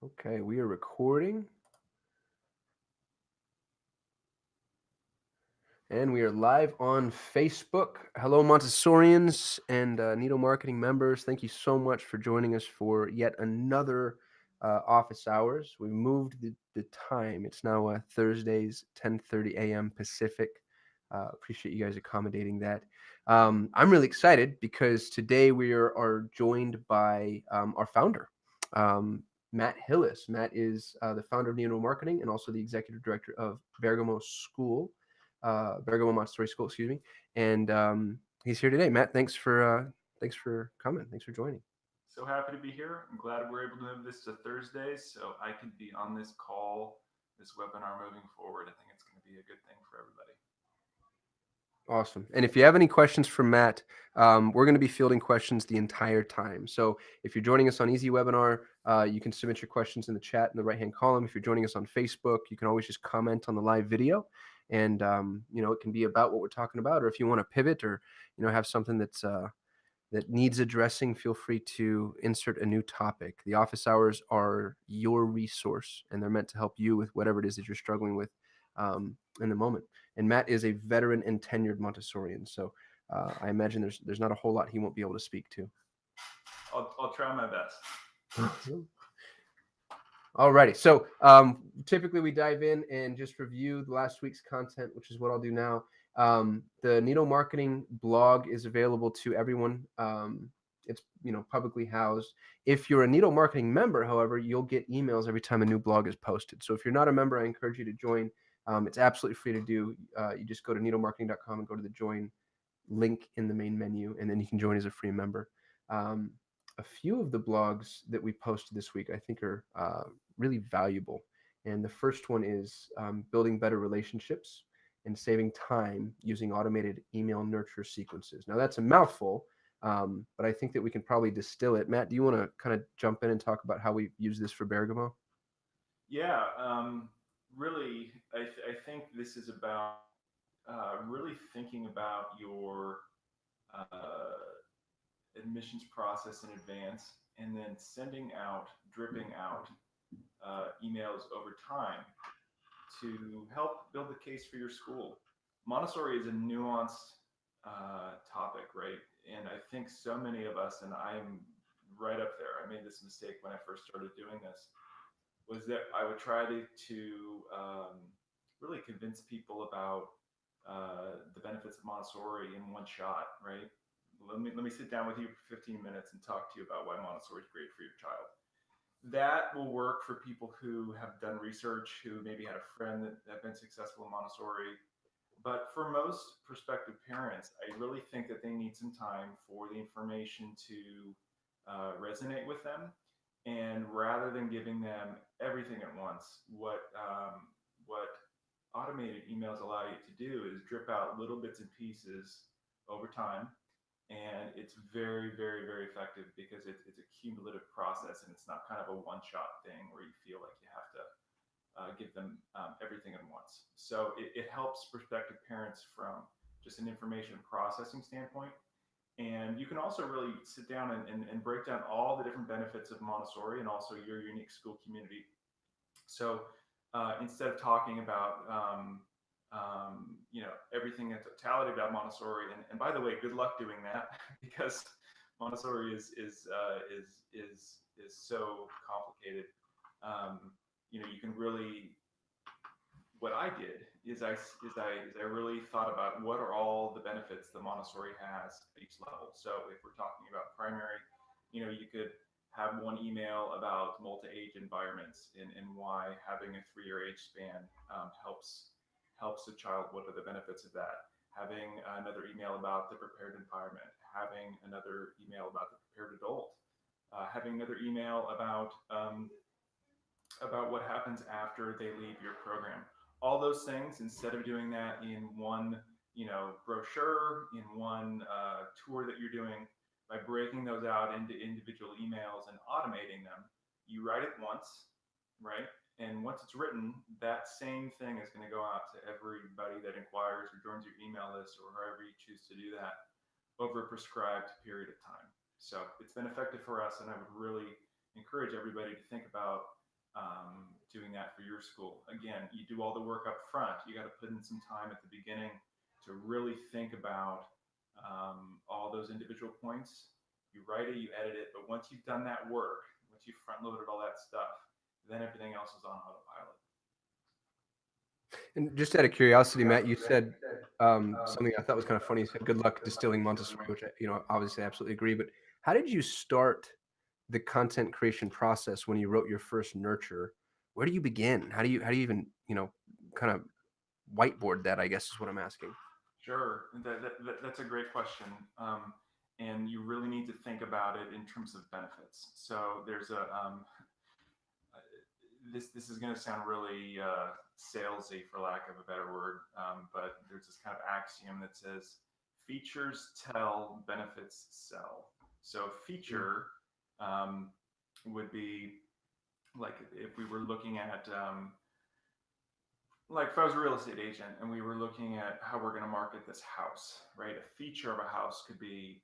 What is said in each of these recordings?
Okay, we are recording and we are live on Facebook. Hello, Montessorians and Nido marketing members. Thank you so much for joining us for yet another office hours. We moved the time. It's now Thursdays, 10:30 a.m. Pacific. Appreciate you guys accommodating that. I'm really excited because today we are joined by our founder, um, Matt Hillis. Matt is the founder of Nido Marketing and also the executive director of Bergamo School, Bergamo Montessori School, excuse me. And he's here today. Matt, thanks for coming. Thanks for joining. So happy to be here. I'm glad we're able to move this to Thursdays so I can be on this call, this webinar moving forward. I think it's going to be a good thing for everybody. Awesome. And if you have any questions for Matt, we're going to be fielding questions the entire time. So if you're joining us on Easy Webinar, you can submit your questions in the chat in the right-hand column. If you're joining us on Facebook, you can always just comment on the live video, and it can be about what we're talking about. Or if you want to pivot, or have something that needs addressing, feel free to insert a new topic. The office hours are your resource, and they're meant to help you with whatever it is that you're struggling with in the moment. And Matt is a veteran and tenured Montessorian, so I imagine there's not a whole lot he won't be able to speak to. I'll try my best. Alrighty, so typically we dive in and just review the last week's content, which is what I'll do now. The Nido Marketing blog is available to everyone. It's publicly housed. If you're a Nido Marketing member, however, you'll get emails every time a new blog is posted. So if you're not a member, I encourage you to join. It's absolutely free to do. You just go to nidomarketing.com and go to the join link in the main menu, and then you can join as a free member. Um, a few of the blogs that we posted this week, I think, are really valuable. And the first one is building better relationships and saving time using automated email nurture sequences. Now, that's a mouthful, but I think that we can probably distill it. Matt, do you want to kind of jump in and talk about how we use this for Bergamo? Yeah, really, I think this is about really thinking about your admissions process in advance and then sending out, dripping out emails over time to help build the case for your school. Montessori is a nuanced topic, right? And I think so many of us, and I'm right up there, I made this mistake when I first started doing this, was that I would try really convince people about the benefits of Montessori in one shot, right? Let me sit down with you for 15 minutes and talk to you about why Montessori is great for your child. That will work for people who have done research, who maybe had a friend that have been successful in Montessori. But for most prospective parents, I really think that they need some time for the information to resonate with them. And rather than giving them everything at once, what automated emails allow you to do is drip out little bits and pieces over time, and it's very, very, very effective because it's a cumulative process, and it's not kind of a one-shot thing where you feel like you have to give them everything at once. So it helps prospective parents from just an information processing standpoint. And you can also really sit down and break down all the different benefits of Montessori and also your unique school community. So instead of talking about everything in totality about Montessori, and by the way, good luck doing that because Montessori is so complicated. You can really, what I did is I really thought about what are all the benefits that Montessori has at each level. So if we're talking about primary, you could have one email about multi-age environments and why having a 3-year age span helps a child. What are the benefits of that? Having another email about the prepared environment. Having another email about the prepared adult. Having another email about what happens after they leave your program. All those things, instead of doing that in one, brochure, in one tour that you're doing, by breaking those out into individual emails and automating them, you write it once, right? And once it's written, that same thing is going to go out to everybody that inquires or joins your email list or however you choose to do that over a prescribed period of time. So it's been effective for us, and I would really encourage everybody to think about doing that for your school. Again, you do all the work up front. You got to put in some time at the beginning to really think about all those individual points. You write it, you edit it, but once you've done that work, once you've front loaded all that stuff, then everything else is on autopilot. And just out of curiosity, Matt, you said something I thought was kind of funny. You said, "Good luck distilling Montessori," which obviously I absolutely agree. But how did you start the content creation process when you wrote your first nurture? Where do you begin? How do you even kind of whiteboard that? I guess is what I'm asking. Sure, that's a great question. And you really need to think about it in terms of benefits. So there's this is going to sound really salesy, for lack of a better word, but there's this kind of axiom that says features tell, benefits sell. So feature would be like if we were looking at like if I was a real estate agent and we were looking at how we're going to market this house, right? A feature of a house could be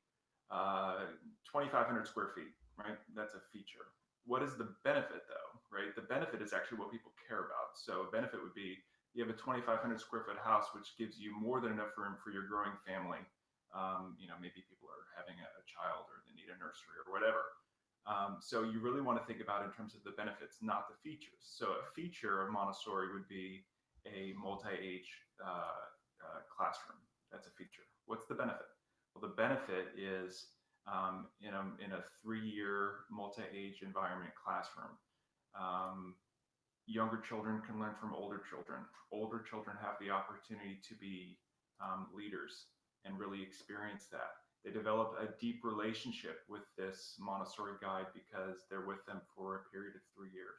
2,500 square feet, right? That's a feature. What is the benefit though, right? The benefit is actually what people care about. So a benefit would be you have a 2,500 square foot house, which gives you more than enough room for your growing family. Maybe people are having a child or they need a nursery or whatever. So you really want to think about in terms of the benefits, not the features. So a feature of Montessori would be a multi-age classroom. That's a feature. What's the benefit? Well, the benefit is in a 3-year multi-age environment classroom. Younger children can learn from older children. Older children have the opportunity to be leaders and really experience that. They develop a deep relationship with this Montessori guide because they're with them for a period of 3 years.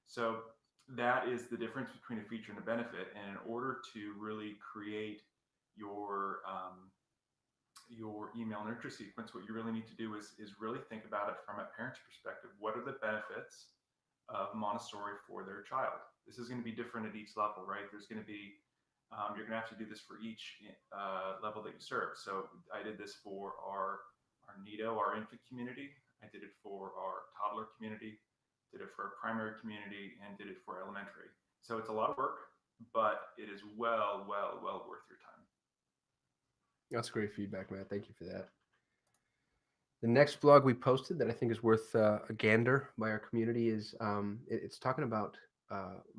So that is the difference between a feature and a benefit. And in order to really create your email nurture sequence, what you really need to do is really think about it from a parent's perspective. What are the benefits of Montessori for their child? This is going to be different at each level, right? There's going to be you're going to have to do this for each level that you serve. So I did this for our Nido, our infant community. I did it for our toddler community, did it for our primary community, and did it for elementary. So it's a lot of work, but it is well worth your time. That's great feedback, Matt. Thank you for that. The next blog we posted that I think is worth a gander by our community is it's talking about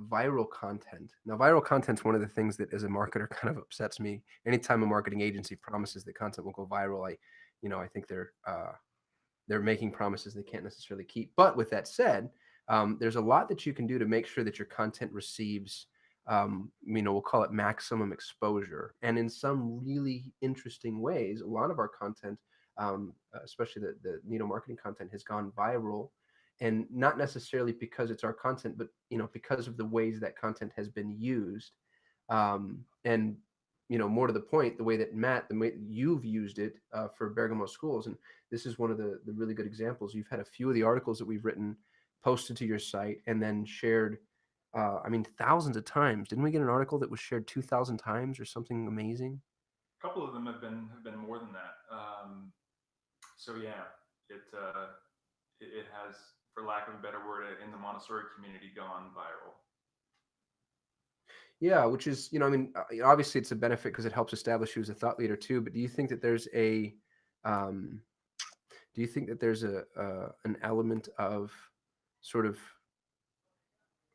viral content. Now, viral content is one of the things that, as a marketer, kind of upsets me. Anytime a marketing agency promises that content will go viral, I think they're making promises they can't necessarily keep. But with that said, there's a lot that you can do to make sure that your content receives we'll call it maximum exposure. And in some really interesting ways, a lot of our content, especially the Nido marketing content, has gone viral, and not necessarily because it's our content, but because of the ways that content has been used. And more to the point, the way that Matt, the way you've used it for Bergamo schools, and this is one of the really good examples. You've had a few of the articles that we've written posted to your site and then shared thousands of times. Didn't we get an article that was shared 2,000 times or something amazing? A couple of them have been more than that. So yeah, it has, for lack of a better word, in the Montessori community, gone viral. Yeah, which is obviously it's a benefit because it helps establish you as a thought leader too. But do you think that there's an element of sort of,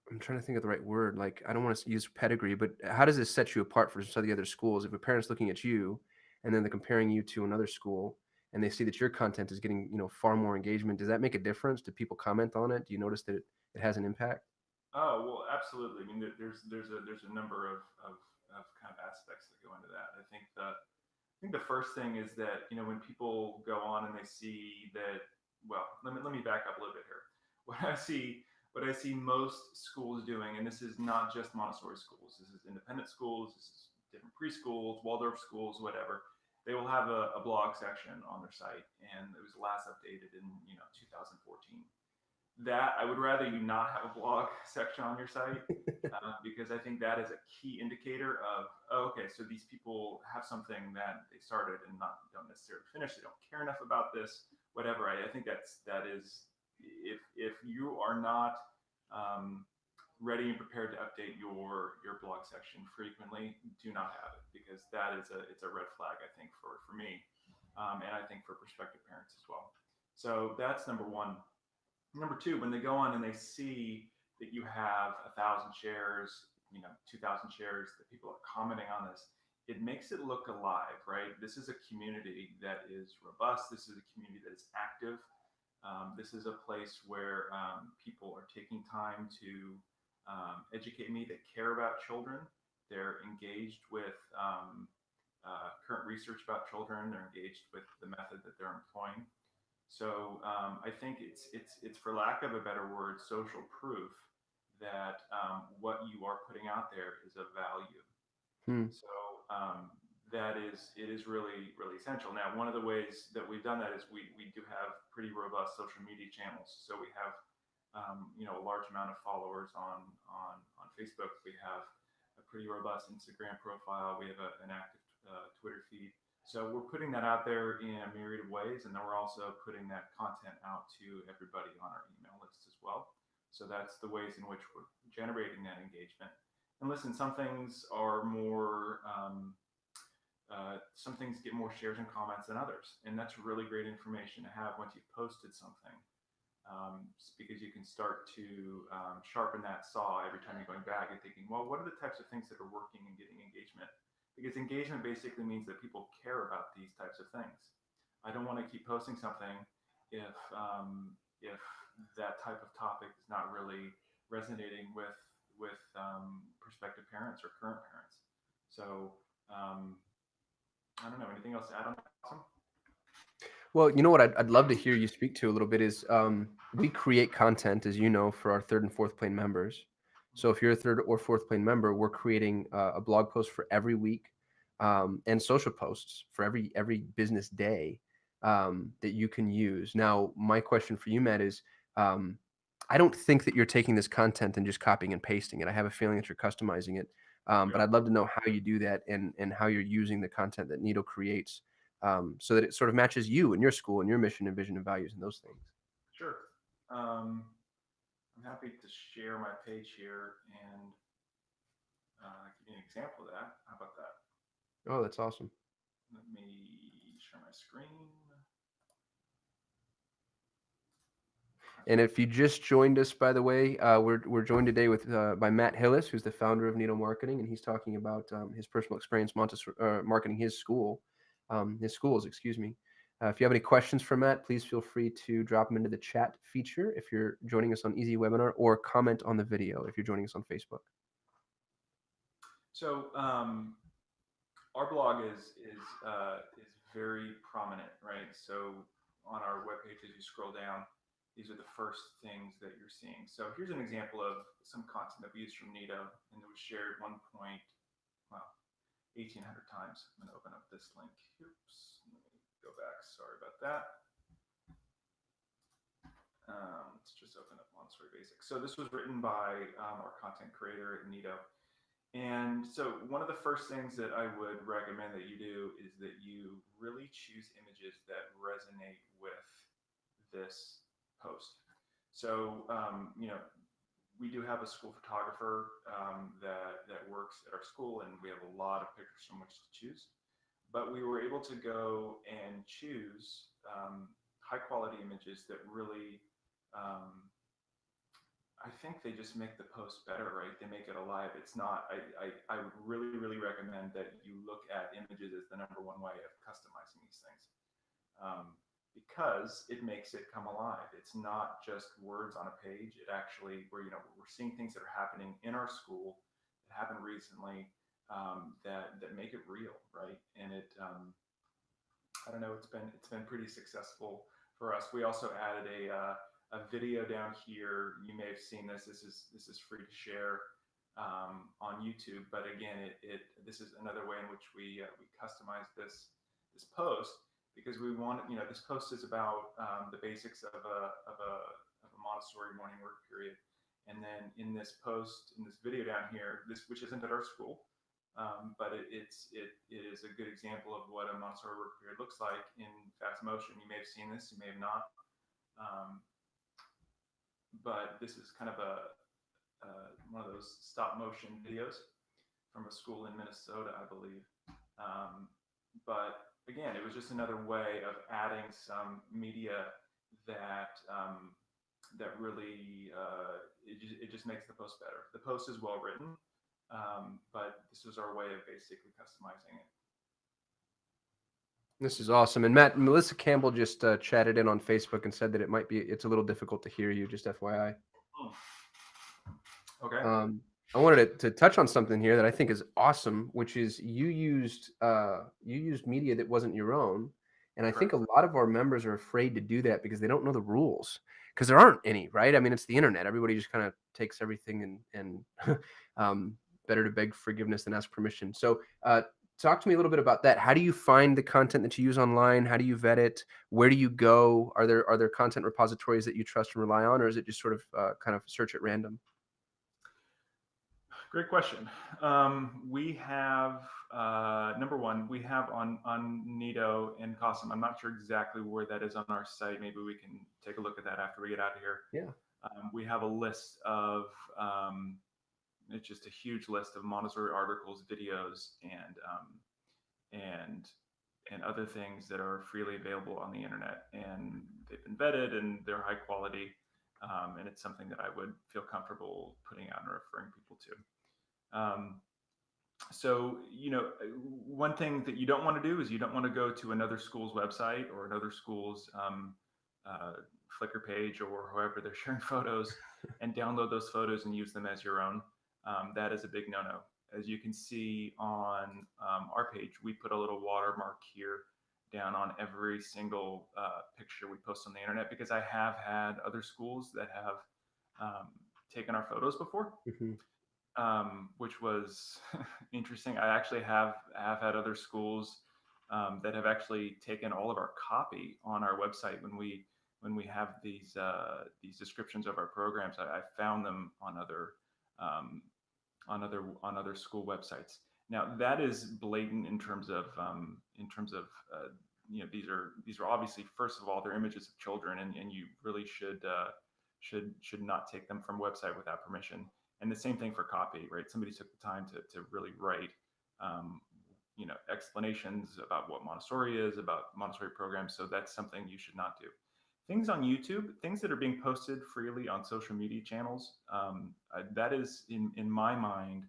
I'm trying to think of the right word. Like, I don't want to use pedigree, but how does this set you apart from some of the other schools? If a parent's looking at you and then they're comparing you to another school and they see that your content is getting, far more engagement, does that make a difference? Do people comment on it? Do you notice that it has an impact? Oh, well, absolutely. I mean, there's a number of kind of aspects that go into that. I think the first thing is that when people go on and they see that, well, let me back up a little bit here. What I see most schools doing, and this is not just Montessori schools, this is independent schools, this is different preschools, Waldorf schools, whatever. They will have a blog section on their site, and it was last updated in 2014. That I would rather you not have a blog section on your site because I think that is a key indicator of, okay, so these people have something that they started and don't necessarily finish. They don't care enough about this, whatever. I think that is if you are not ready and prepared to update your blog section frequently, do not have it, because that is it's a red flag, I think, for me, and I think for prospective parents as well. So that's number one. Number two, when they go on and they see that you have 1,000 shares, 2,000 shares, that people are commenting on this, it makes it look alive, right? This is a community that is robust. This is a community that is active. This is a place where people are taking time to educate me. They care about children. They're engaged with current research about children. They're engaged with the method that they're employing. So I think it's for lack of a better word, social proof that what you are putting out there is of value. So it is really, really essential. Now, one of the ways that we've done that is we do have pretty robust social media channels. So we have a large amount of followers on Facebook. We have a pretty robust Instagram profile. We have an active Twitter feed. So we're putting that out there in a myriad of ways, and then we're also putting that content out to everybody on our email list as well. So that's the ways in which we're generating that engagement. And listen, some things are more, some things get more shares and comments than others. And that's really great information to have once you've posted something, because you can start to sharpen that saw every time you're going back and thinking, well, what are the types of things that are working and getting engagement? Because engagement basically means that people care about these types of things. I don't want to keep posting something if that type of topic is not really resonating with prospective parents or current parents. So I don't know. Anything else to add on that? Awesome. Well, you know what I'd love to hear you speak to a little bit is we create content, as you know, for our third and fourth plane members. So if you're a third or fourth plane member, we're creating a blog post for every week and social posts for every business day that you can use. Now, my question for you, Matt, is I don't think that you're taking this content and just copying and pasting it. I have a feeling that you're customizing it. But I'd love to know how you do that and how you're using the content that Nido creates so that it sort of matches you and your school and your mission and vision and values and those things. Sure. I'm happy to share my page here and give you an example of that. How about that? Oh, that's awesome. Let me share my screen. And if you just joined us, by the way, we're joined today with by Matt Hillis, who's the founder of Nido Marketing, and he's talking about his personal experience marketing his schools. Excuse me. If you have any questions for Matt, please feel free to drop them into the chat feature if you're joining us on Easy Webinar, or comment on the video if you're joining us on Facebook. So our blog is very prominent, right? So on our webpage, as you scroll down, these are the first things that you're seeing. So here's an example of some content that we used from Nido, and it was shared 1,800 times. I'm going to open up this link. Oops, let me go back. Sorry about that. Let's just open up Montessori Basics. So this was written by our content creator at Nido. And so one of the first things that I would recommend that you do is that you really choose images that resonate with this post. So, we do have a school photographer that works at our school, and we have a lot of pictures from which to choose. But we were able to go and choose high quality images that really, I think they just make the post better, right? They make it alive. It's not, I would really, really recommend that you look at images as the number one way of customizing these things. Because it makes it come alive. It's not just words on a page. It actually, we're seeing things that are happening in our school that happened recently that make it real, right? And it, I don't know, it's been pretty successful for us. We also added a video down here. You may have seen this. This is free to share on YouTube. But again, this is another way in which we customize this post, because we want, this post is about the basics of a Montessori morning work period. And then in this post, in this video down here, which isn't at our school, but it is a good example of what a Montessori work period looks like in fast motion. You may have seen this, you may have not. but this is kind of a one of those stop motion videos from a school in Minnesota, I believe. But again, it was just another way of adding some media that that really it just makes the post better. The post is well written, but this was our way of basically customizing it. This is awesome. And Matt, Melissa Campbell just chatted in on Facebook and said that it's a little difficult to hear you, just FYI. Okay. I wanted to touch on something here that I think is awesome, which is you used media that wasn't your own. And I think a lot of our members are afraid to do that because they don't know the rules, because there aren't any, right? I mean, it's the internet. Everybody just kind of takes everything and better to beg forgiveness than ask permission. So talk to me a little bit about that. How do you find the content that you use online? How do you vet it? Where do you go? Are there content repositories that you trust and rely on, or is it just sort of kind of search at random? Great question. We have number one, we have on Nido and Cosm. I'm not sure exactly where that is on our site. Maybe we can take a look at that after we get out of here. Yeah. We have a list of it's just a huge list of Montessori articles, videos, and other things that are freely available on the internet, and they've been vetted and they're high quality. And it's something that I would feel comfortable putting out and referring people to. So, one thing that you don't want to do is you don't want to go to another school's website or another school's Flickr page or however they're sharing photos and download those photos and use them as your own. That is a big no-no. As you can see on our page, we put a little watermark here down on every single picture we post on the internet, because I have had other schools that have taken our photos before. Mm-hmm. Which was interesting. I actually have had other schools that have actually taken all of our copy on our website when we have these descriptions of our programs. I found them on other school websites. Now that is blatant in terms of these are obviously, first of all, they're images of children, and you really should not take them from website without permission. And the same thing for copy, right? Somebody took the time to really write, explanations about what Montessori is, about Montessori programs. So that's something you should not do. Things on YouTube, things that are being posted freely on social media channels, that is, in my mind,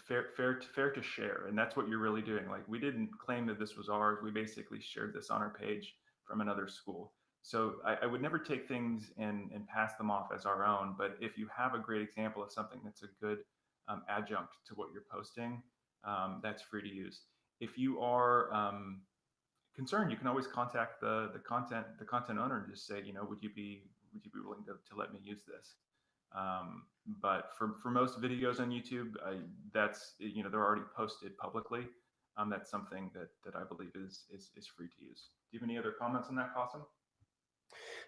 fair to share. And that's what you're really doing. Like, we didn't claim that this was ours. We basically shared this on our page from another school. So I would never take things and pass them off as our own. But if you have a great example of something that's a good adjunct to what you're posting, that's free to use. If you are concerned, you can always contact the content owner and just say, would you be willing to let me use this? But for most videos on YouTube, that's they're already posted publicly. That's something that I believe is free to use. Do you have any other comments on that, Cosm?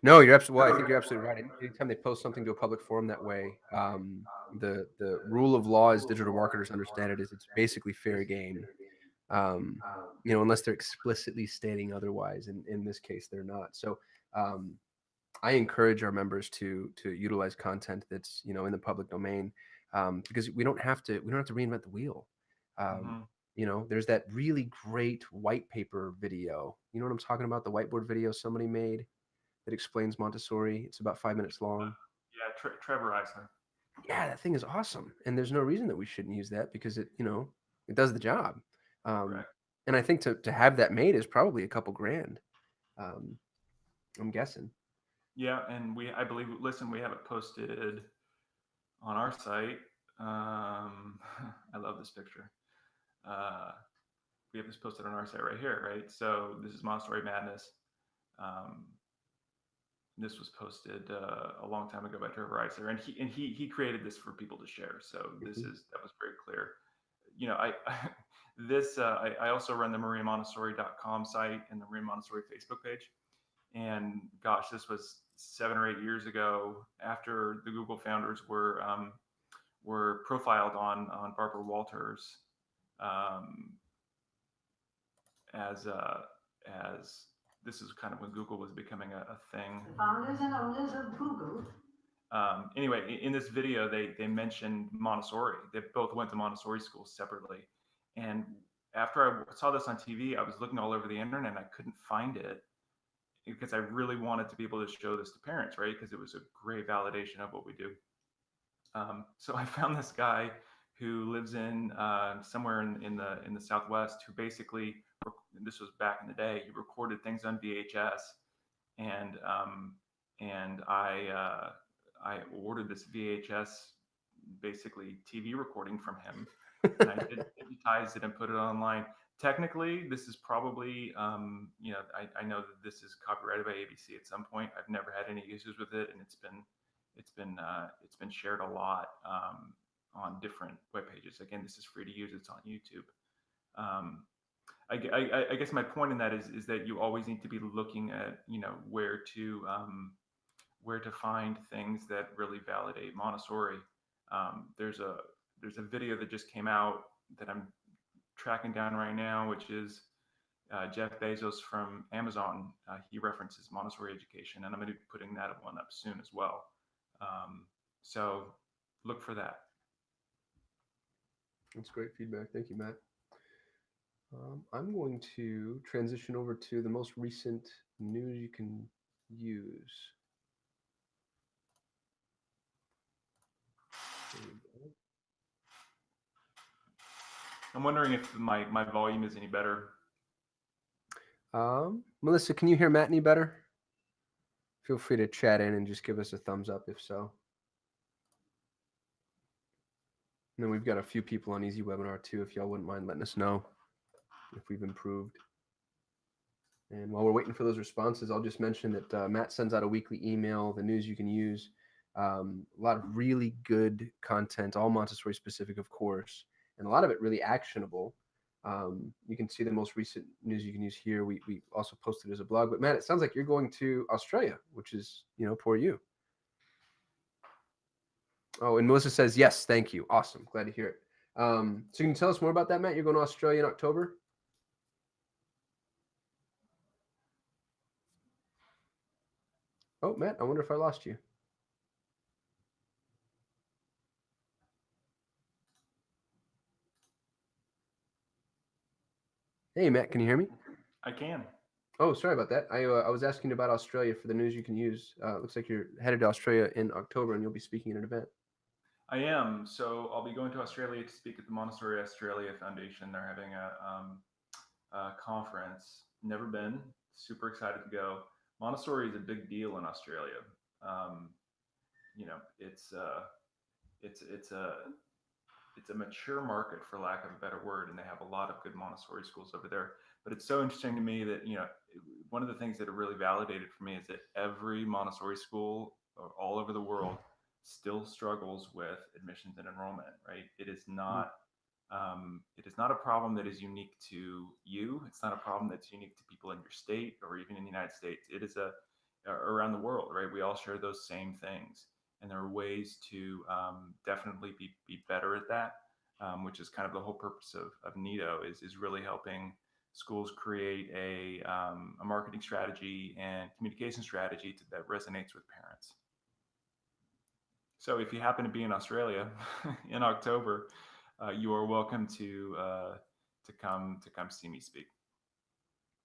No, you're absolutely. Well, I think you're absolutely right. Anytime they post something to a public forum that way, the rule of law, as digital marketers understand it, is it's basically fair game. Unless they're explicitly stating otherwise. In this case, they're not. So I encourage our members to utilize content that's in the public domain, because we don't have to reinvent the wheel. There's that really great white paper video. You know what I'm talking about? The whiteboard video somebody made that explains Montessori. It's about 5 minutes long. Yeah, Trevor Eisner. Yeah, that thing is awesome, and there's no reason that we shouldn't use that, because it does the job. And I think to have that made is probably a couple grand. I'm guessing. Yeah, and I believe, listen, we have it posted on our site. I love this picture. We have this posted on our site right here, right? So this is Montessori Madness. This was posted a long time ago by Trevor Eisner, and he created this for people to share. So that was very clear. I also run the MariaMontessori.com site and the Maria Montessori Facebook page. And gosh, this was 7 or 8 years ago, after the Google founders were profiled on Barbara Walters as this is kind of when Google was becoming a thing. The founders and owners of Google. Anyway, in this video, they mentioned Montessori. They both went to Montessori schools separately. And after I saw this on TV, I was looking all over the internet and I couldn't find it because I really wanted to be able to show this to parents, right? Because it was a great validation of what we do. So I found this guy who lives in somewhere in the Southwest who basically, this was back in the day, he recorded things on VHS, and I ordered this VHS basically TV recording from him, and I digitized it and put it online. Technically, this is probably, I know that this is copyrighted by ABC at some point. I've never had any issues with it, and it's been shared a lot on different web pages. Again, this is free to use. It's on YouTube. I guess my point in that is that you always need to be looking at where to find things that really validate Montessori. There's a video that just came out that I'm tracking down right now, which is Jeff Bezos from Amazon. He references Montessori education, and I'm going to be putting that one up soon as well. So look for that. That's great feedback. Thank you, Matt. I'm going to transition over to the most recent news you can use. I'm wondering if my volume is any better. Melissa, can you hear Matt any better? Feel free to chat in and just give us a thumbs up if so. And then we've got a few people on Easy Webinar too, if y'all wouldn't mind letting us know if we've improved. And while we're waiting for those responses, I'll just mention that Matt sends out a weekly email, the news you can use. A lot of really good content, all Montessori specific, of course, and a lot of it really actionable. You can see the most recent news you can use here. We also posted it as a blog. But Matt, it sounds like you're going to Australia, which is, poor you. Oh, and Melissa says, yes, thank you. Awesome. Glad to hear it. So can you tell us more about that, Matt? You're going to Australia in October? Oh, Matt, I wonder if I lost you. Hey, Matt, can you hear me? I can. Oh, sorry about that. I was asking about Australia for the news you can use. Looks like you're headed to Australia in October and you'll be speaking at an event. I am. So I'll be going to Australia to speak at the Montessori Australia Foundation. They're having a conference. Never been. Super excited to go. Montessori is a big deal in Australia. It's a mature market, for lack of a better word, and they have a lot of good Montessori schools over there. But it's so interesting to me that one of the things that are really validated for me is that every Montessori school all over the world still struggles with admissions and enrollment. Right? It is not. It is not a problem that is unique to you. It's not a problem that's unique to people in your state or even in the United States. It is around the world, right? We all share those same things, and there are ways to definitely be better at that, which is kind of the whole purpose of Nido is really helping schools create a marketing strategy and communication strategy that resonates with parents. So if you happen to be in Australia in October, you are welcome to come see me speak.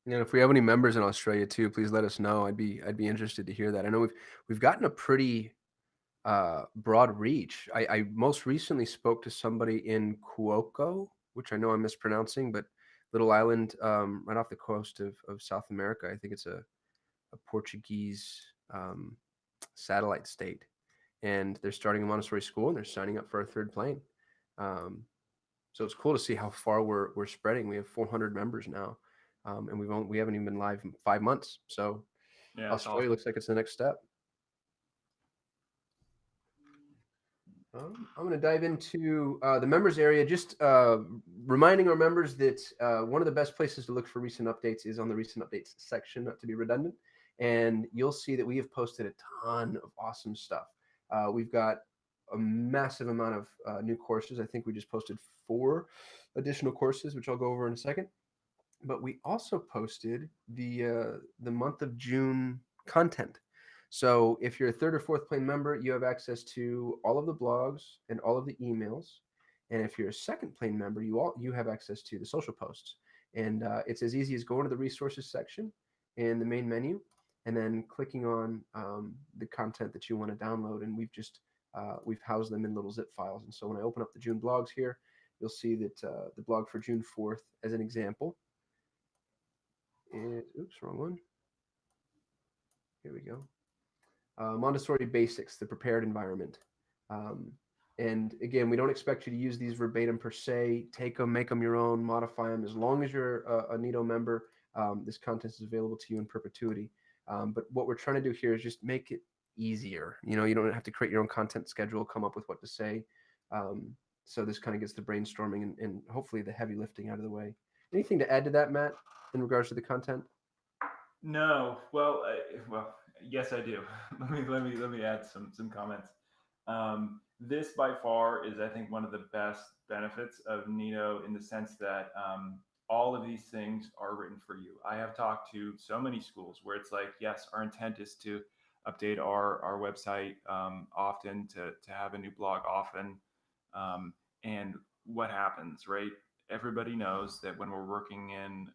And if we have any members in Australia too, please let us know. I'd be interested to hear that. I know we've gotten a pretty broad reach. I most recently spoke to somebody in Cuoco, which I know I'm mispronouncing, but little island right off the coast of South America. I think it's a Portuguese satellite state, and they're starting a Montessori school and they're signing up for a third plane. So it's cool to see how far we're spreading. We have 400 members now, and we haven't even been live in 5 months. So yeah, Australia awesome. Looks like it's the next step. I'm going to dive into the members area, just reminding our members that one of the best places to look for recent updates is on the recent updates section, not to be redundant. And you'll see that we have posted a ton of awesome stuff. We've got a massive amount of new courses. I think we just posted 4 additional courses, which I'll go over in a second. But we also posted the month of June content. So if you're a third or fourth plane member, you have access to all of the blogs and all of the emails. And if you're a second plane member, you have access to the social posts. And it's as easy as going to the resources section in the main menu, and then clicking on the content that you want to download. And we've housed them in little zip files. And so when I open up the June blogs here, you'll see that the blog for June 4th, as an example, is, oops, wrong one. Here we go. Montessori Basics, the prepared environment. And again, we don't expect you to use these verbatim per se. Take them, make them your own, modify them. As long as you're a Nido member, this content is available to you in perpetuity. But what we're trying to do here is just make it easier. You don't have to create your own content schedule, come up with what to say. So this kind of gets the brainstorming and hopefully the heavy lifting out of the way. Anything to add to that, Matt, in regards to the content? No, well, yes, I do. let me add some comments. This by far is, I think, one of the best benefits of Nido, in the sense that all of these things are written for you. I have talked to so many schools where it's like, yes, our intent is to update our website often, to have a new blog often, and what happens, right? Everybody knows that when we're working in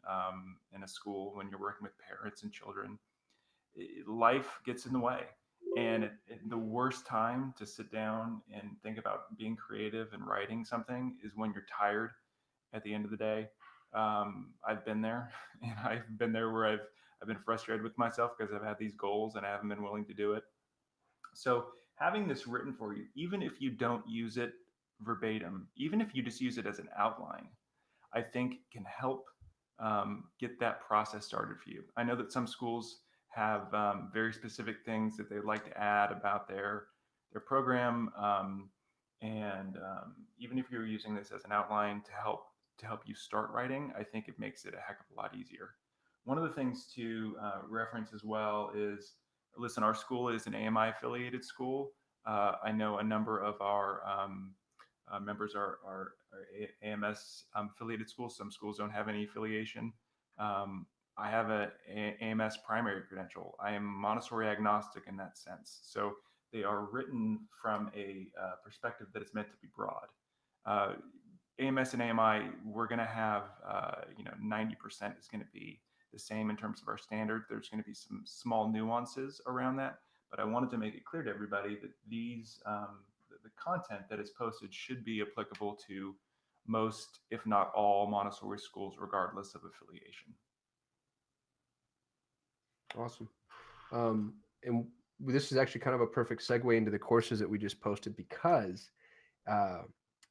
a school, when you're working with parents and children, life gets in the way. And the worst time to sit down and think about being creative and writing something is when you're tired at the end of the day. I've been there, and I've been there where I've been frustrated with myself because I've had these goals and I haven't been willing to do it. So having this written for you, even if you don't use it verbatim, even if you just use it as an outline, I think can help get that process started for you. I know that some schools have very specific things that they'd like to add about their program, and even if you're using this as an outline to help you start writing, I think it makes it a heck of a lot easier. One of the things to reference as well is, listen, our school is an AMI affiliated school. I know a number of our members are AMS affiliated schools. Some schools don't have any affiliation. I have a AMS primary credential. I am Montessori agnostic in that sense. So they are written from a perspective that is meant to be broad. AMS and AMI, we're going to have, 90% is going to be the same in terms of our standard. There's going to be some small nuances around that, but I wanted to make it clear to everybody that these, the content that is posted should be applicable to most, if not all, Montessori schools, regardless of affiliation. Awesome. And this is actually kind of a perfect segue into the courses that we just posted, because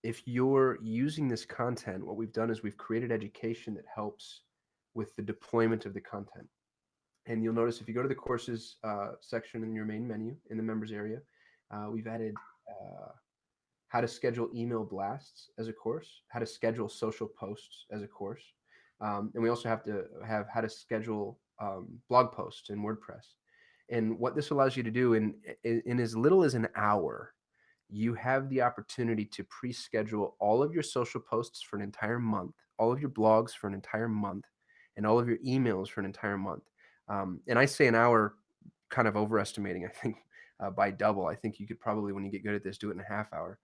if you're using this content, what we've done is we've created education that helps with the deployment of the content. And you'll notice if you go to the courses section in your main menu in the members area, we've added how to schedule email blasts as a course, how to schedule social posts as a course. And we also have to have how to schedule blog posts in WordPress. And what this allows you to do in as little as an hour, you have the opportunity to pre-schedule all of your social posts for an entire month, all of your blogs for an entire month, and all of your emails for an entire month. And I say an hour kind of overestimating, I think, by double. I think you could probably, when you get good at this, do it in a half hour,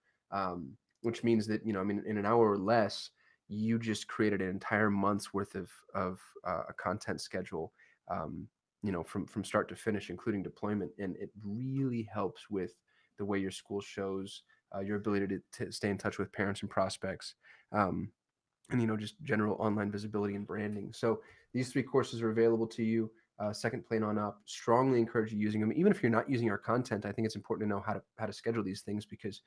which means that, in an hour or less, you just created an entire month's worth of a content schedule, from start to finish, including deployment. And it really helps with the way your school shows your ability to stay in touch with parents and prospects, and just general online visibility and branding. So these 3 courses are available to you, second plane on up. Strongly encourage you using them. Even if you're not using our content, I think it's important to know how to schedule these things, because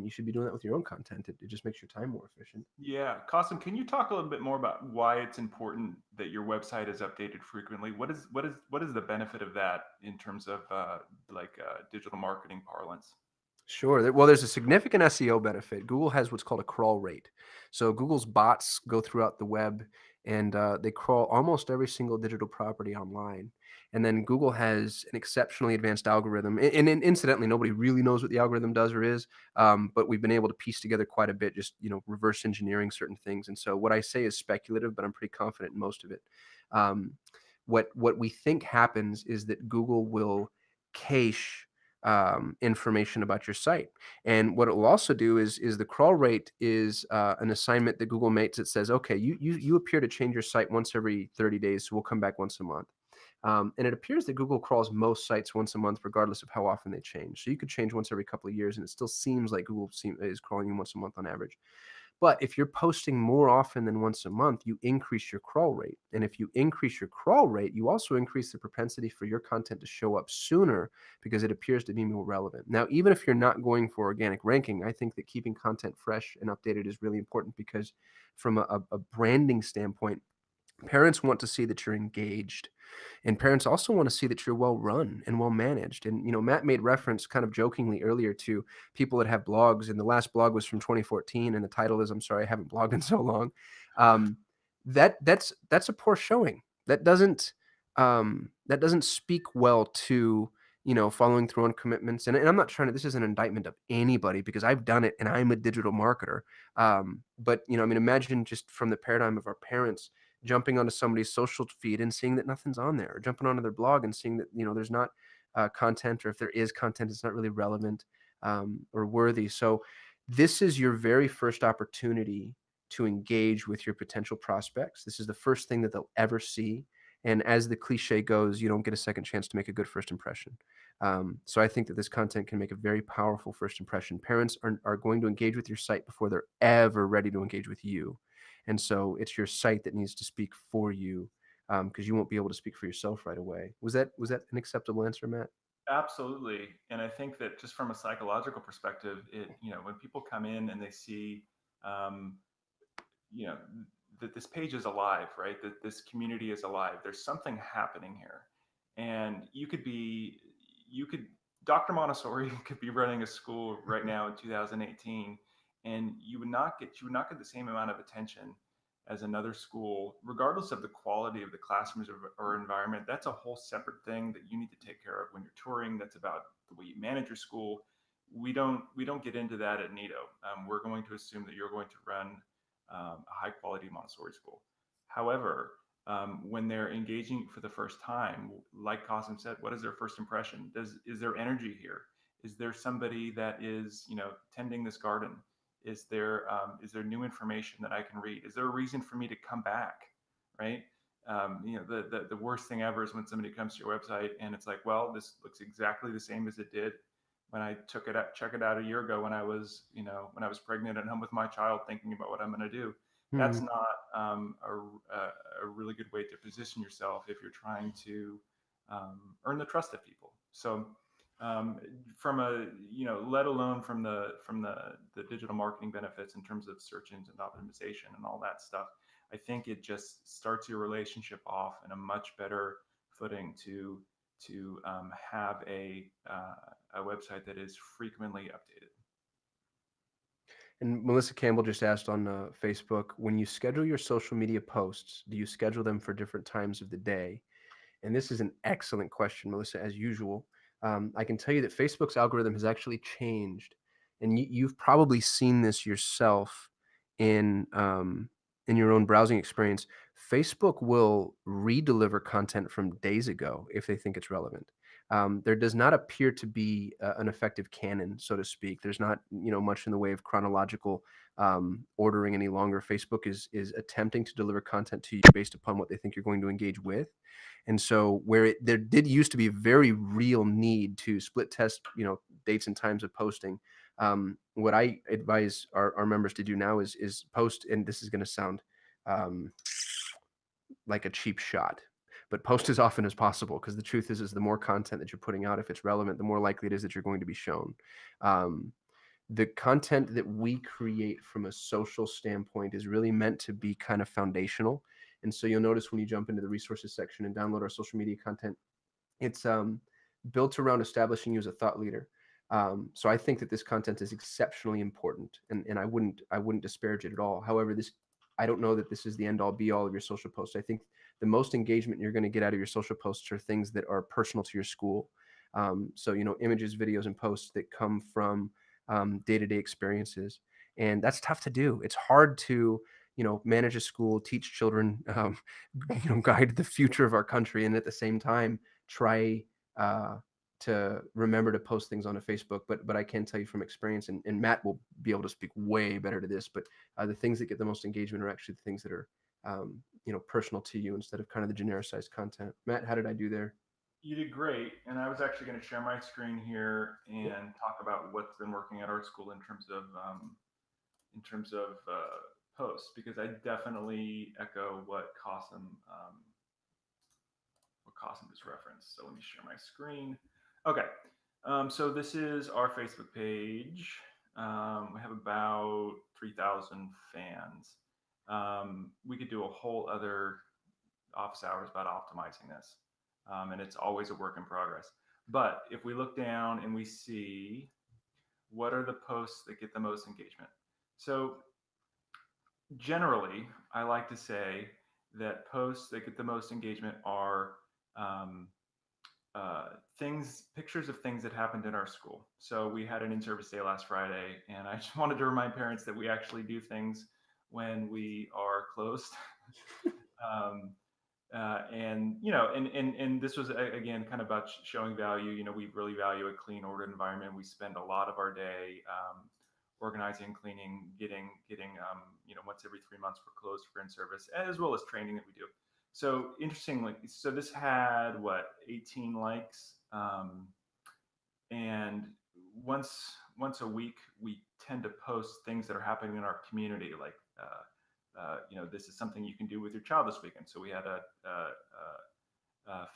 you should be doing that with your own content. It just makes your time more efficient. Yeah, Qasim, can you talk a little bit more about why it's important that your website is updated frequently? What is the benefit of that in terms of digital marketing parlance? Sure. Well, there's a significant SEO benefit. Google has what's called a crawl rate. So Google's bots go throughout the web, and they crawl almost every single digital property online. And then Google has an exceptionally advanced algorithm. And incidentally, nobody really knows what the algorithm does or is, but we've been able to piece together quite a bit, just reverse engineering certain things. And so what I say is speculative, but I'm pretty confident in most of it. what we think happens is that Google will cache information about your site. And what it will also do is the crawl rate is an assignment that Google makes that says, okay, you appear to change your site once every 30 days, so we'll come back once a month. And it appears that Google crawls most sites once a month, regardless of how often they change. So you could change once every couple of years, and it still seems like Google is crawling you once a month on average. But if you're posting more often than once a month, you increase your crawl rate. And if you increase your crawl rate, you also increase the propensity for your content to show up sooner because it appears to be more relevant. Now, even if you're not going for organic ranking, I think that keeping content fresh and updated is really important because from a branding standpoint, parents want to see that you're engaged, and parents also want to see that you're well run and well managed. And Matt made reference kind of jokingly earlier to people that have blogs, and the last blog was from 2014, and the title is, "I'm sorry, I haven't blogged in so long." Um, that's a poor showing. That doesn't speak well to following through on commitments. And I'm not trying to. This is an indictment of anybody because I've done it and I'm a digital marketer. But imagine just from the paradigm of our parents jumping onto somebody's social feed and seeing that nothing's on there, or jumping onto their blog and seeing that there's not content, or if there is content, it's not really relevant or worthy. So this is your very first opportunity to engage with your potential prospects. This is the first thing that they'll ever see. And as the cliche goes, you don't get a second chance to make a good first impression. So I think that this content can make a very powerful first impression. Parents are going to engage with your site before they're ever ready to engage with you. And so it's your site that needs to speak for you, because you won't be able to speak for yourself right away. Was that an acceptable answer, Matt? Absolutely. And I think that just from a psychological perspective, when people come in and they see, um, you know, that this page is alive, right? That this community is alive. There's something happening here. And you could, Dr. Montessori could be running a school right now in 2018, and you would not get the same amount of attention as another school, regardless of the quality of the classrooms or environment. That's a whole separate thing that you need to take care of when you're touring. That's about the way you manage your school. We don't get into that at Nido. We're going to assume that you're going to run a high quality Montessori school. However, when they're engaging for the first time, like Qasim said, what is their first impression? Is there energy here? Is there somebody that is tending this garden? Is there new information that I can read? Is there a reason for me to come back? Right? The worst thing ever is when somebody comes to your website and it's like, well, this looks exactly the same as it did when I check it out a year ago when I was pregnant at home with my child, thinking about what I'm going to do. That's Hmm. not a really good way to position yourself if you're trying to earn the trust of people. So from a let alone from the digital marketing benefits in terms of search engine optimization and all that stuff, I think it just starts your relationship off in a much better footing to have a website that is frequently updated. And Melissa Campbell just asked on Facebook, when you schedule your social media posts, do you schedule them for different times of the day? And this is an excellent question, Melissa, as usual. I can tell you that Facebook's algorithm has actually changed, and you've probably seen this yourself in your own browsing experience. Facebook will redeliver content from days ago if they think it's relevant. There does not appear to be an effective canon, so to speak. There's not much in the way of chronological ordering any longer. Facebook is attempting to deliver content to you based upon what they think you're going to engage with. And so there did used to be a very real need to split test, dates and times of posting. What I advise our members to do now is post, and this is going to sound um, like a cheap shot, but post as often as possible, because the truth is the more content that you're putting out, if it's relevant, the more likely it is that you're going to be shown. Um, the content that we create from a social standpoint is really meant to be kind of foundational. And so you'll notice when you jump into the resources section and download our social media content, it's built around establishing you as a thought leader. So I think that this content is exceptionally important, and I wouldn't disparage it at all. However, I don't know that this is the end all be all of your social posts. I think the most engagement you're going to get out of your social posts are things that are personal to your school. So images, videos, and posts that come from day-to-day experiences, and that's tough to do. It's hard to manage a school, teach children, guide the future of our country, and at the same time try to remember to post things onto Facebook. But I can tell you from experience, and Matt will be able to speak way better to this, but the things that get the most engagement are actually the things that are personal to you instead of kind of the genericized content. Matt, how did I do there? You did great. And I was actually going to share my screen here and talk about what's been working at our school in terms of posts, because I definitely echo what Qasim just referenced. So let me share my screen. Okay. So this is our Facebook page. We have about 3,000 fans. We could do a whole other office hours about optimizing this. And it's always a work in progress. But if we look down and we see what are the posts that get the most engagement. So generally, I like to say that posts that get the most engagement are pictures of things that happened in our school. So we had an in-service day last Friday, and I just wanted to remind parents that we actually do things when we are closed. And this was again kind of about showing value. We really value a clean, ordered environment. We spend a lot of our day organizing, cleaning, getting once every 3 months we're closed for in-service, as well as training that we do. So interestingly, so this had 18 likes, and once a week we tend to post things that are happening in our community, like this is something you can do with your child this weekend. So we had a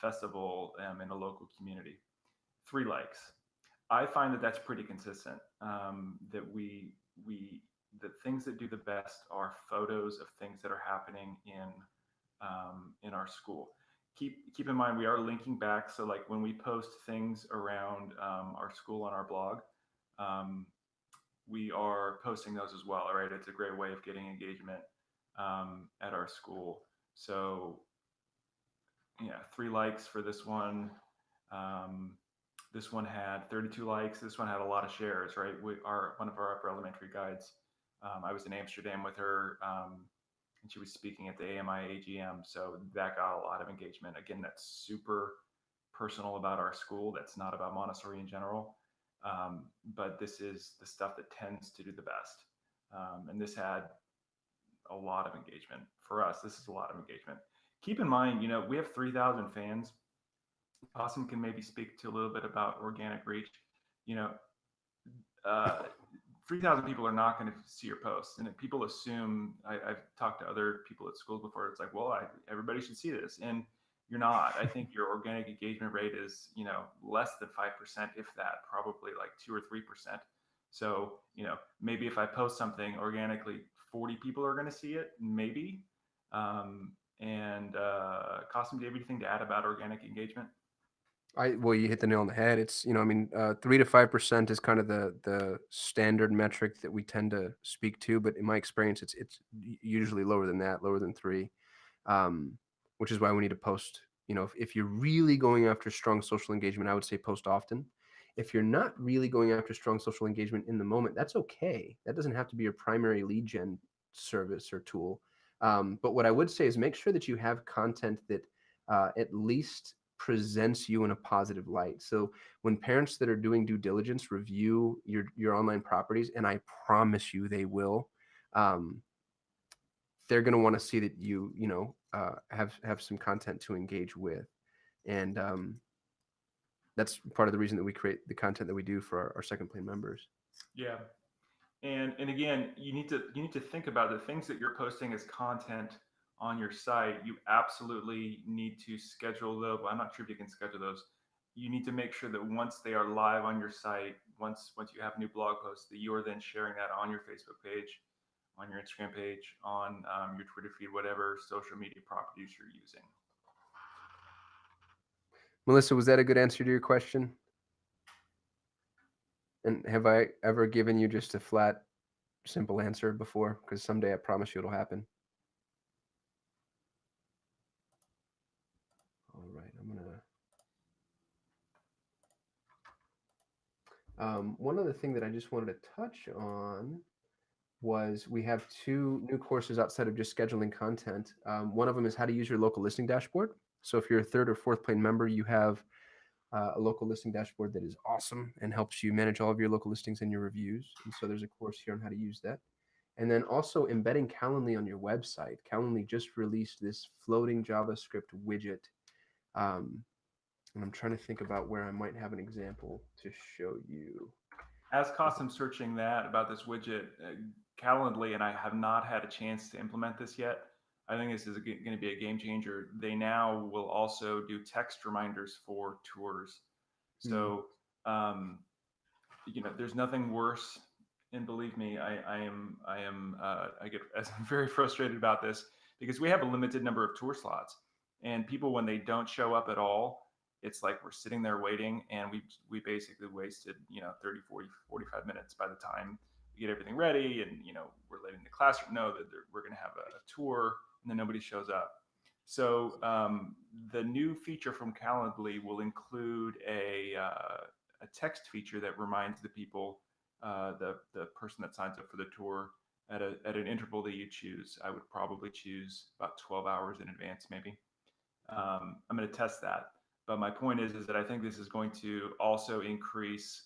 festival in a local community. 3 likes. I find that that's pretty consistent. That the things that do the best are photos of things that are happening in our school. Keep in mind we are linking back. So like when we post things around our school on our blog, we are posting those as well. Right, it's a great way of getting engagement at our school. So yeah, 3 likes for this one. This one had 32 likes. This one had a lot of shares, right? One of our upper elementary guides. I was in Amsterdam with her, and she was speaking at the AMI AGM. So that got a lot of engagement. Again, that's super personal about our school. That's not about Montessori in general. But this is the stuff that tends to do the best. And this had a lot of engagement. For us, this is a lot of engagement. Keep in mind, we have 3,000 fans. Awesome can maybe speak to a little bit about organic reach. 3,000 people are not going to see your posts, and people assume. I've talked to other people at schools before. It's like, well, everybody should see this, and you're not. I think your organic engagement rate is, less than 5%, if that, probably like 2 or 3%. So, maybe if I post something organically, 40 people are going to see it, maybe. And Qasim, do you have anything to add about organic engagement? Well, you hit the nail on the head. It's 3 to 5% is kind of the standard metric that we tend to speak to, but in my experience, it's usually lower than that, lower than 3, which is why we need to post. If you're really going after strong social engagement, I would say post often. If you're not really going after strong social engagement in the moment, that's okay. That doesn't have to be your primary lead gen service or tool. But what I would say is make sure that you have content that at least presents you in a positive light. So when parents that are doing due diligence review your online properties, and I promise you they will, they're going to want to see that you have some content to engage with, and that's part of the reason that we create the content that we do for our second plane members. Yeah. And again, you need to think about the things that you're posting as content on your site. You absolutely need to schedule those. I'm not sure if you can schedule those. You need to make sure that once they are live on your site, once you have new blog posts, that you are then sharing that on your Facebook page, on your Instagram page, on your Twitter feed, whatever social media properties you're using. Melissa, was that a good answer to your question? And have I ever given you just a flat, simple answer before? Because someday I promise you it'll happen. All right, I'm gonna. One other thing that I just wanted to touch on was we have two new courses outside of just scheduling content. One of them is how to use your local listing dashboard. So if you're a third or fourth plane member, you have a local listing dashboard that is awesome and helps you manage all of your local listings and your reviews. And so there's a course here on how to use that. And then also embedding Calendly on your website. Calendly just released this floating JavaScript widget. And I'm trying to think about where I might have an example to show you. As custom searching that about this widget, Calendly, and I have not had a chance to implement this yet. I think this is going to be a game changer. They now will also do text reminders for tours. So, there's nothing worse. And believe me, I get I'm very frustrated about this because we have a limited number of tour slots, and people, when they don't show up at all, it's like we're sitting there waiting, and we basically wasted 30, 40, 45 minutes by the time we get everything ready, and we're letting the classroom know that we're going to have a tour, and then nobody shows up. So the new feature from Calendly will include a text feature that reminds the people, the person that signs up for the tour, at an interval that you choose. I would probably choose about 12 hours in advance, maybe. I'm going to test that. But my point is that I think this is going to also increase,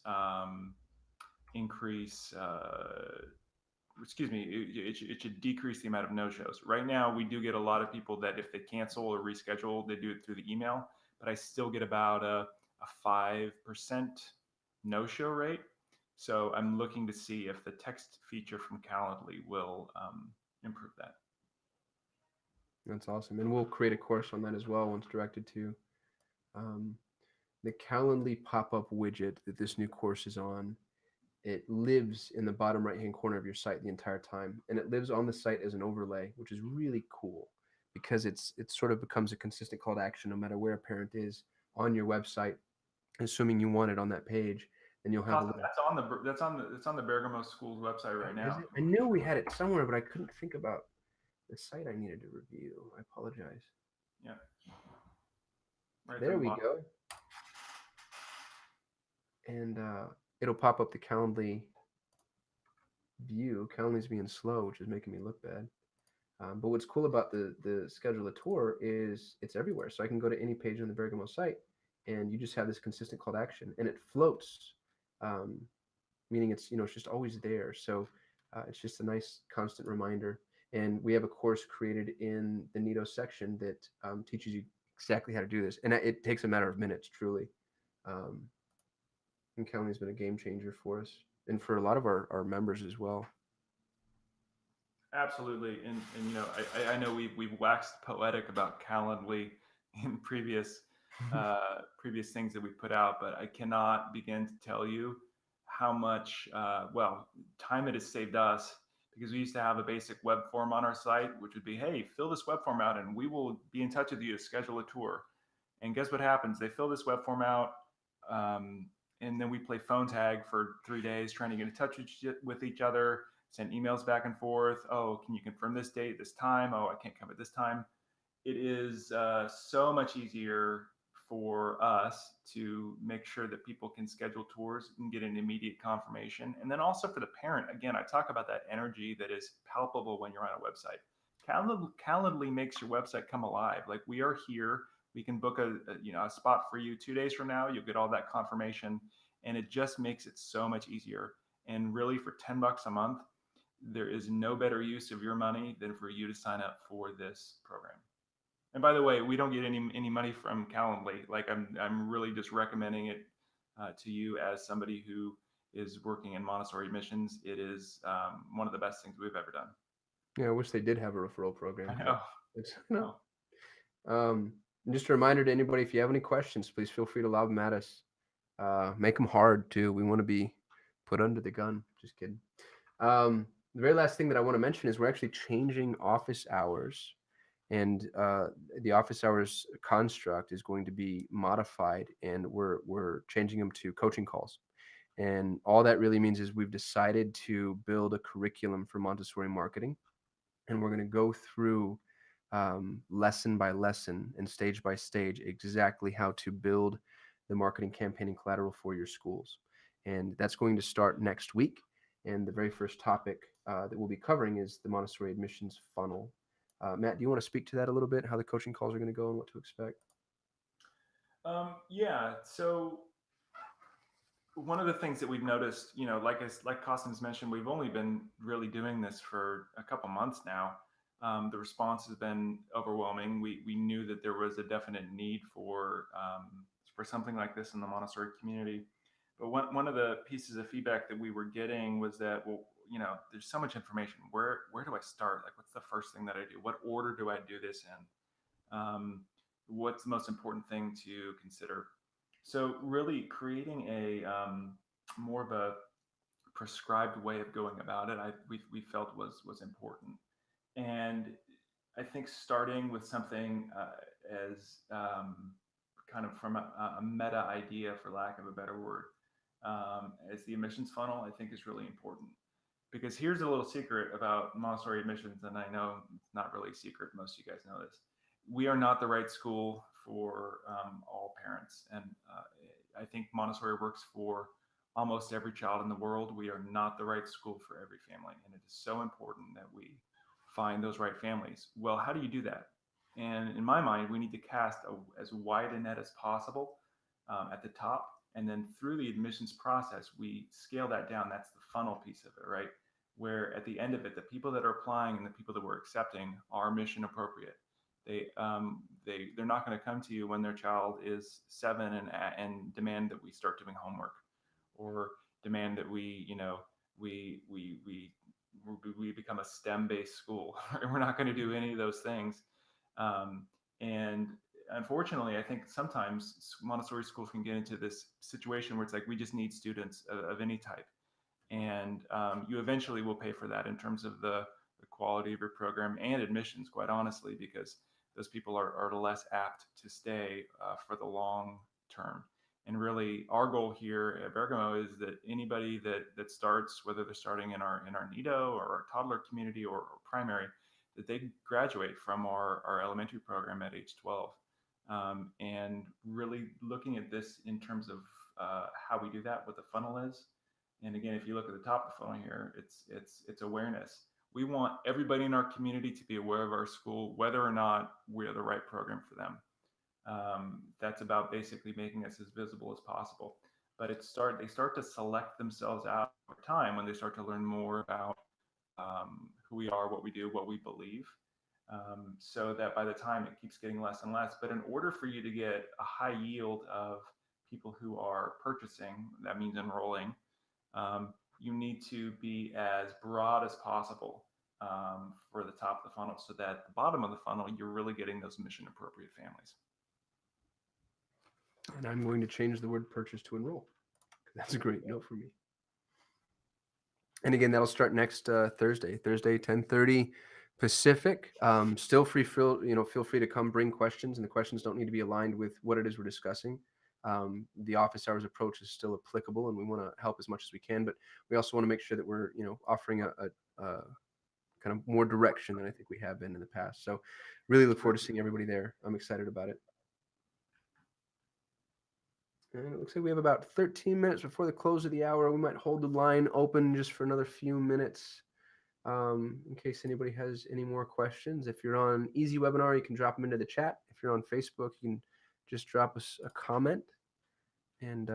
excuse me, it should decrease the amount of no-shows. Right now, we do get a lot of people that if they cancel or reschedule, they do it through the email, but I still get about a 5% no-show rate. So I'm looking to see if the text feature from Calendly will improve that. That's awesome. And we'll create a course on that as well once directed to the Calendly pop-up widget that this new course is on. It lives in the bottom right-hand corner of your site the entire time, and it lives on the site as an overlay, which is really cool because it sort of becomes a consistent call to action no matter where a parent is on your website, assuming you want it on that page. And you'll have that's on the Bergamo School's website right now. I knew we had it somewhere, but I couldn't think about the site I needed to review. I apologize. Yeah. Right there we go. And it'll pop up the Calendly view. Calendly's being slow, which is making me look bad. But what's cool about the schedule a tour is it's everywhere. So I can go to any page on the Bergamo site, and you just have this consistent call to action, and it floats, meaning it's just always there. So it's just a nice constant reminder. And we have a course created in the Nido section that teaches you exactly how to do this, and it takes a matter of minutes, truly. And Calendly's been a game changer for us and for a lot of our members as well. Absolutely, and I know we've waxed poetic about Calendly in previous things that we've put out, but I cannot begin to tell you how much time it has saved us, because we used to have a basic web form on our site, which would be, hey, fill this web form out and we will be in touch with you to schedule a tour. And guess what happens? They fill this web form out, and then we play phone tag for 3 days trying to get in touch with each other, send emails back and forth. Oh, can you confirm this date, this time? Oh, I can't come at this time. It is so much easier for us to make sure that people can schedule tours and get an immediate confirmation. And then also for the parent, again, I talk about that energy that is palpable when you're on a website. Calendly makes your website come alive. Like, we are here. We can book a spot for you 2 days from now. You'll get all that confirmation, and it just makes it so much easier. And really, for $10 a month, there is no better use of your money than for you to sign up for this program. And by the way, we don't get any money from Calendly. Like, I'm really just recommending it to you as somebody who is working in Montessori Admissions. It is one of the best things we've ever done. Yeah, I wish they did have a referral program. I know. Just a reminder to anybody, if you have any questions, please feel free to lob them at us. Make them hard too. We want to be put under the gun. Just kidding. The very last thing that I want to mention is we're actually changing office hours, and the office hours construct is going to be modified, and we're changing them to coaching calls. And all that really means is we've decided to build a curriculum for Montessori marketing, and we're going to go through lesson by lesson and stage by stage exactly how to build the marketing campaign and collateral for your schools. And that's going to start next week. And the very first topic that we'll be covering is the Montessori admissions funnel. Matt, do you want to speak to that a little bit, how the coaching calls are going to go and what to expect? Yeah. So one of the things that we've noticed, like Costin's mentioned, we've only been really doing this for a couple months now. The response has been overwhelming. We knew that there was a definite need for something like this in the Montessori community. But one of the pieces of feedback that we were getting was that, well, there's so much information. Where do I start? Like, what's the first thing that I do? What order do I do this in? What's the most important thing to consider? So really creating a more of a prescribed way of going about it, we felt was important. And I think starting with something as kind of from a meta idea, for lack of a better word, as the admissions funnel, I think is really important. Because here's a little secret about Montessori admissions, and I know it's not really a secret. Most of you guys know this. We are not the right school for all parents. And I think Montessori works for almost every child in the world. We are not the right school for every family. And it is so important that we find those right families. Well, how do you do that? And in my mind, we need to cast as wide a net as possible at the top. And then through the admissions process, we scale that down. That's the funnel piece of it, right? Where at the end of it, the people that are applying and the people that we're accepting are mission appropriate. They're not going to come to you when their child is 7 and demand that we start doing homework, or demand that we become a STEM based school. We're not going to do any of those things. And unfortunately, I think sometimes Montessori schools can get into this situation where it's like, we just need students of any type. And you eventually will pay for that in terms of the quality of your program and admissions, quite honestly, because those people are less apt to stay for the long term. And really, our goal here at Bergamo is that anybody that starts, whether they're starting in our Nido or our toddler community or primary, that they graduate from our elementary program at age 12. And really looking at this in terms of how we do that, what the funnel is. And again, if you look at the top of the funnel here, it's awareness. We want everybody in our community to be aware of our school, whether or not we're the right program for them. That's about basically making us as visible as possible. But they start to select themselves out over time when they start to learn more about who we are, what we do, what we believe. So that by the time it keeps getting less and less. But in order for you to get a high yield of people who are purchasing, that means enrolling, you need to be as broad as possible for the top of the funnel, so that at the bottom of the funnel, you're really getting those mission appropriate families. And I'm going to change the word purchase to enroll. That's a great note for me. And again, that'll start next Thursday, 10:30 Pacific. Still feel free to come bring questions, and the questions don't need to be aligned with what it is we're discussing. The office hours approach is still applicable, and we want to help as much as we can, but we also want to make sure that we're offering a kind of more direction than I think we have been in the past. So really look forward to seeing everybody there. I'm excited about it. And it looks like we have about 13 minutes before the close of the hour. We might hold the line open just for another few minutes in case anybody has any more questions. If you're on Easy Webinar, you can drop them into the chat. If you're on Facebook, you can just drop us a comment. And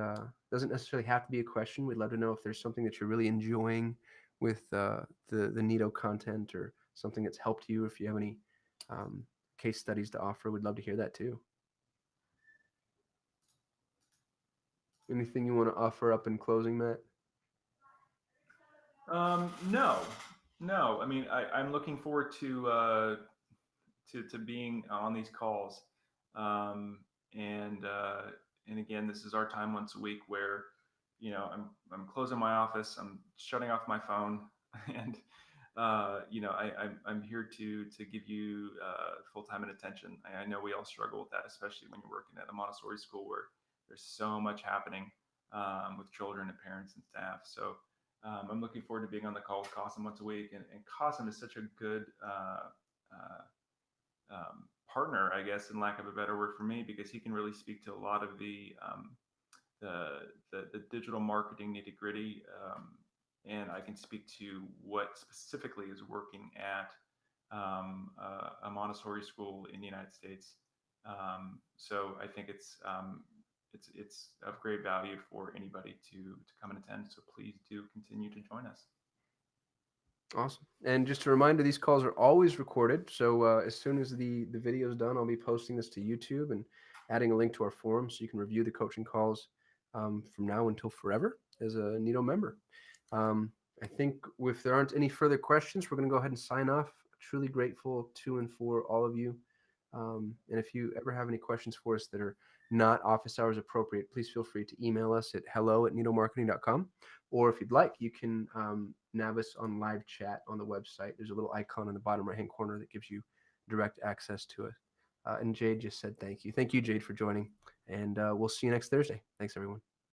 doesn't necessarily have to be a question. We'd love to know if there's something that you're really enjoying with the Nido content, or something that's helped you. If you have any case studies to offer, we'd love to hear that too. Anything you want to offer up in closing, Matt? No. I mean, I'm looking forward to being on these calls. And again, this is our time once a week where, I'm closing my office, I'm shutting off my phone, and I'm here to give you full time and attention. I know we all struggle with that, especially when you're working at a Montessori school where there's so much happening with children and parents and staff. So I'm looking forward to being on the call with Qasim once a week. And Qasim is such a good partner, I guess, in lack of a better word for me, because he can really speak to a lot of the digital marketing nitty gritty. and I can speak to what specifically is working at a Montessori school in the United States. So I think it's of great value for anybody to come and attend. So please do continue to join us. Awesome. And just a reminder, these calls are always recorded. So as soon as the video is done, I'll be posting this to YouTube and adding a link to our forum so you can review the coaching calls from now until forever as a Nido member. I think if there aren't any further questions, we're going to go ahead and sign off. Truly grateful to and for all of you. And if you ever have any questions for us that are not office hours appropriate, please feel free to email us at hello@nidomarketing.com. Or if you'd like, you can nav us on live chat on the website. There's a little icon in the bottom right-hand corner that gives you direct access to it. And Jade just said thank you. Thank you, Jade, for joining. And we'll see you next Thursday. Thanks, everyone.